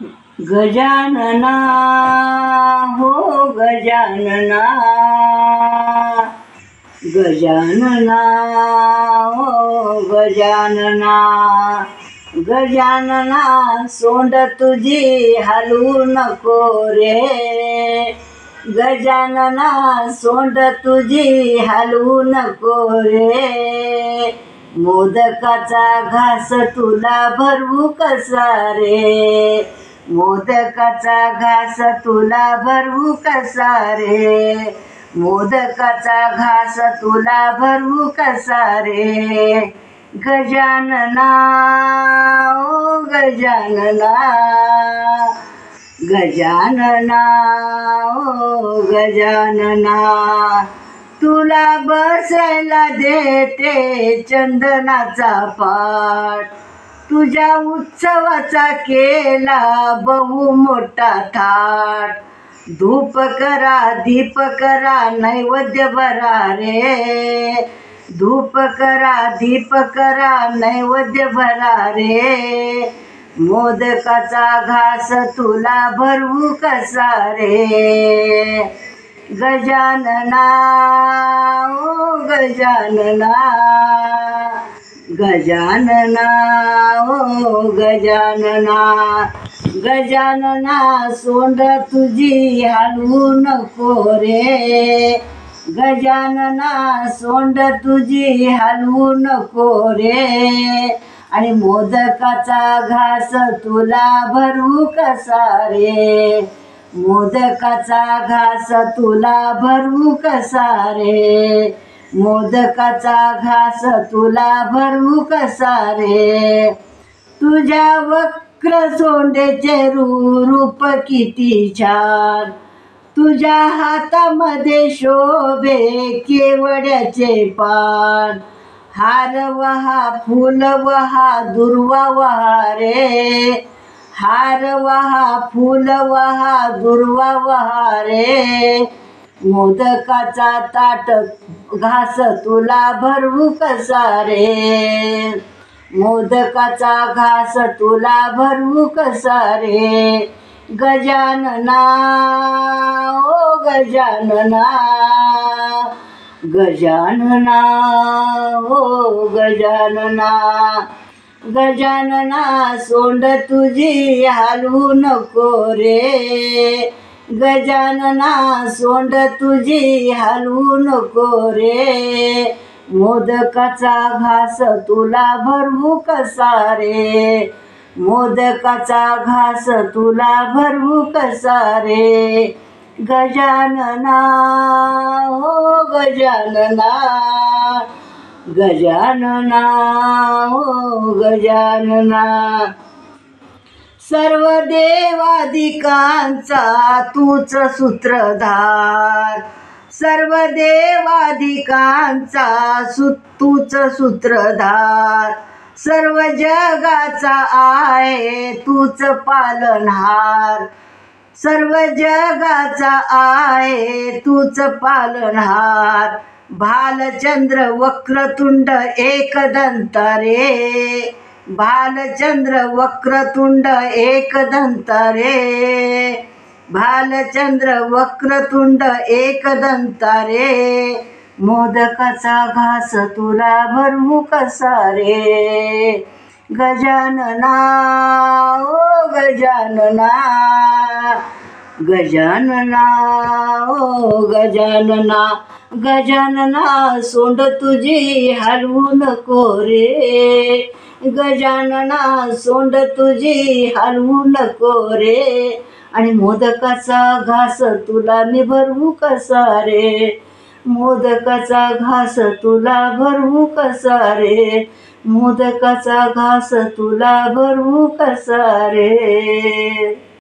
गजानना हो गजानना, गजानना हो गजानना, गजानना सोंड तुझी हलवू नको रे, गजानना सोंड तुझी हलवू नको रे, मोदकाचा घास तुला भरवू कसा रे, मोदकाचा घास तुला भरवू कसा रे, मोदकाचा घास तुला भरवू कसा रे, गजानना ओ गजानना, गजानना ओ गजानना, तुला बसायला देते चंदनाचा पाट, तुझ्या उत्सवाचा केला बहु मोठा थाट, धूप करा दीप करा नैवेद्य भरा रे, धूप करा दीप करा नैवेद्य भरा रे, मोदकाचा घास तुला भरवू कसा रे, गजानना ओ गजानना, गजानना ओ गजानना, गजानना सोंड तुझी हलवू नको रे, गजानना सोंड तुझी हलवू नको रे, आणि मोदकाचा घास तुला भरवू कसा रे, मोदकाचा घास तुला भरवू कसा रे, मोदकाचा घास तुला भरवू कसा रे, तुझ्या वक्र सोंडेचे रूप किती छान, तुझ्या हातामध्ये शोभे केवड्याचे पान, हार वहा फूल वहा दुर्वा वहा रे, हार वहा फूल वहा दुर्वा वहा रे, मोदकाचा ताट घास तुला भरवू कसा रे, मोदकाचा घास तुला भरवू कसा रे, गजानना ओ गजानना, गजानना ओ गजानना, गजानना सोंड तुझी हलवू नको रे, गजानना सोंड तुझी हलवू नको रे, मोदकाचा घास तुला भरवू कसा रे, मोदकाचा घास तुला भरवू कसा रे, गजानना हो गजानना, गजानना हो गजानना, सर्व देवादिकांचा तूच सूत्रधार, सर्व देवादिकांचा तूच सूत्रधार, सर्व जगाचा आहे तूच पालनहार, सर्व जगाचा आहे तूच पालनहार, भालचंद्र वक्रतुंड एकदंत रे, भालचंद्र वक्रतुंड एकदंत रे, भालचंद्र वक्रतुंड एकदंत रे, मोदकाचा घास तुला भरवू कसा रे, गजानना ओ गजानना, गजानना ओ गजानना, गजानना सोंड तुझी हलवू नको रे, गजानना सोंड तुझी हलवू नको रे, आणि मोदकाचा घास तुला मी भरवू कसा रे, मोदकाचा घास तुला भरवू कसा रे, मोदकाचा घास तुला भरवू कसा रे.